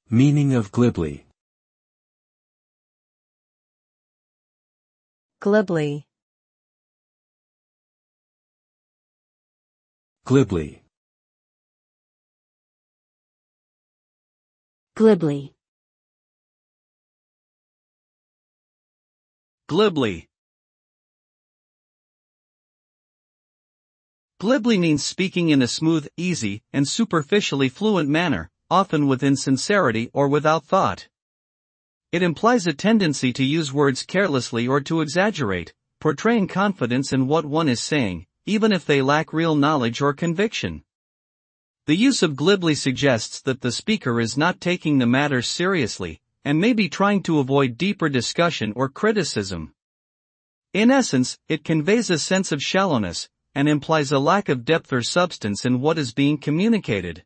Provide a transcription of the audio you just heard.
Meaning of glibly. Glibly. Glibly. Glibly. Glibly. Glibly means speaking in a smooth, easy, and superficially fluent manner, often with insincerity or without thought. It implies a tendency to use words carelessly or to exaggerate, portraying confidence in what one is saying, even if they lack real knowledge or conviction. The use of glibly suggests that the speaker is not taking the matter seriously, and may be trying to avoid deeper discussion or criticism. In essence, it conveys a sense of shallowness, and implies a lack of depth or substance in what is being communicated.